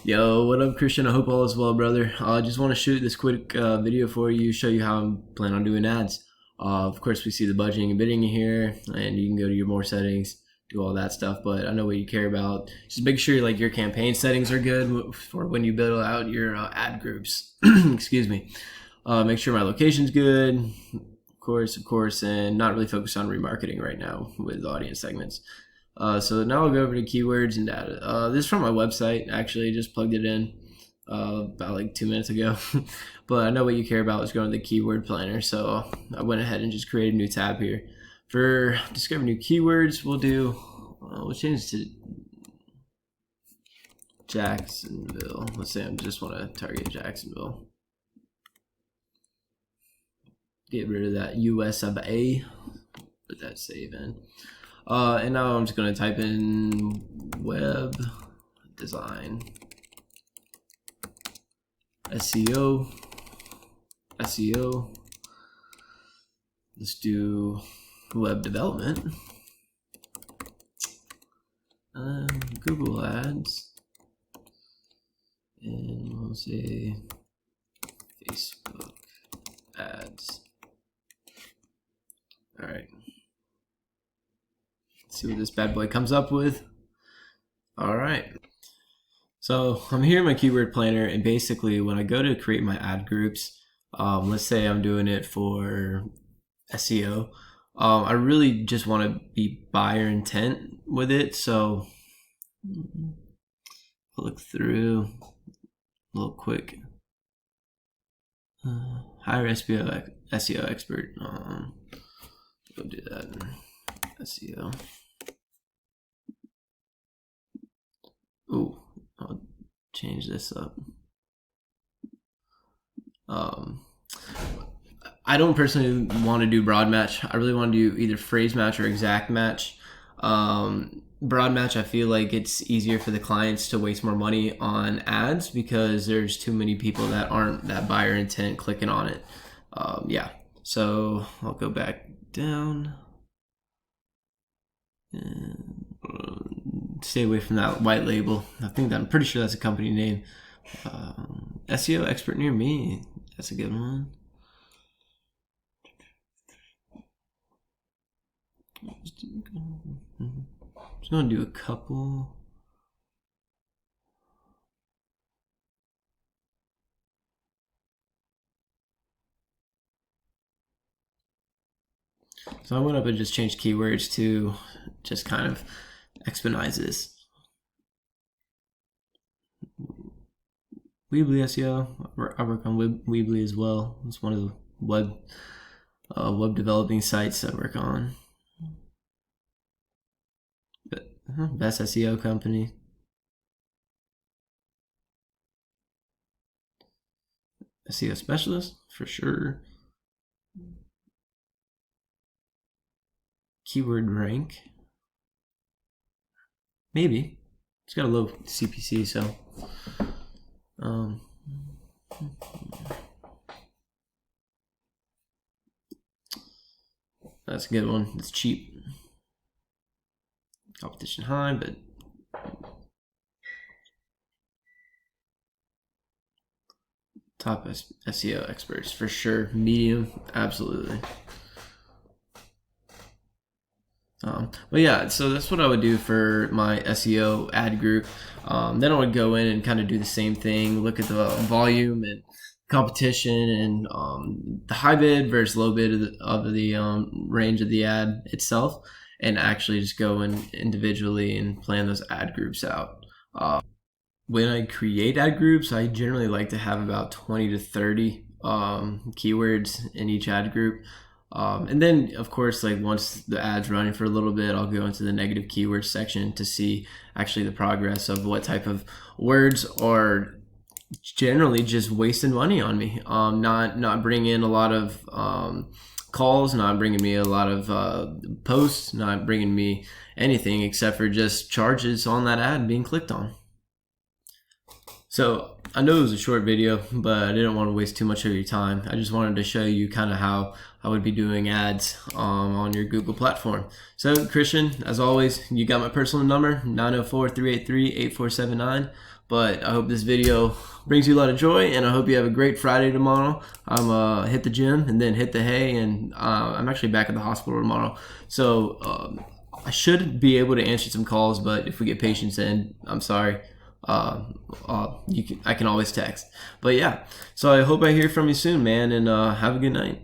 Yo, what up, Christian? I hope all is well, brother. I just want to shoot this quick video for you, show you how I'm planning on doing ads. Of course, we see the budgeting and bidding here, and you can go to your more settings, do all that stuff. But I know what you care about. Just make sure like your campaign settings are good for when you build out your ad groups. Excuse me. Make sure my location's good, of course, and not really focus on remarketing right now with audience segments. So now I'll go over to keywords and data. This is from my website, actually, just plugged it in about like 2 minutes ago. But I know what you care about is going to the keyword planner, so I went ahead and just created a new tab here. For discover new keywords, we'll change to Jacksonville. Let's say I just want to target Jacksonville. Get rid of that US sub A, put that save in. And now I'm just going to type in web design, SEO. Let's do web development, Google ads, and we'll say Facebook ads. All right. See what this bad boy comes up with. All right. So I'm here in my keyword planner, and basically when I go to create my ad groups, let's say I'm doing it for SEO, I really just want to be buyer intent with it. So I'll look through a little quick. Hire SEO expert. Go do that. SEO. Ooh, I'll change this up. I don't personally want to do broad match. I really want to do either phrase match or exact match. Broad match, I feel like it's easier for the clients to waste more money on ads because there's too many people that aren't that buyer intent clicking on it. Yeah, so I'll go back down. And stay away from that white label. I'm pretty sure that's a company name. SEO expert near me. That's a good one. Just gonna do a couple. So I went up and just changed keywords to just kind of expedite this. Weebly SEO, I work on Weebly as well. It's one of the web developing sites I work on. But best SEO company. SEO specialist for sure. Keyword rank, maybe. It's got a low CPC, so that's a good one. It's cheap. Competition high, but top SEO experts for sure. Medium, absolutely. But yeah, so that's what I would do for my SEO ad group. Then I would go in and kind of do the same thing, look at the volume and competition and the high bid versus low bid of the range of the ad itself, and actually just go in individually and plan those ad groups out. When I create ad groups, I generally like to have about 20 to 30 keywords in each ad group. And then, of course, like once the ad's running for a little bit, I'll go into the negative keywords section to see actually the progress of what type of words are generally just wasting money on me. Not bringing in a lot of calls, not bringing me a lot of posts, not bringing me anything except for just charges on that ad being clicked on. So I know it was a short video, but I didn't want to waste too much of your time. I just wanted to show you kind of how I would be doing ads on your Google platform. So Christian, as always, you got my personal number, 904-383-8479. But I hope this video brings you a lot of joy, and I hope you have a great Friday tomorrow. I'm hit the gym and then hit the hay, and I'm actually back at the hospital tomorrow. So I should be able to answer some calls, but if we get patients in, I'm sorry. I can always text. But yeah, so I hope I hear from you soon, man, and have a good night.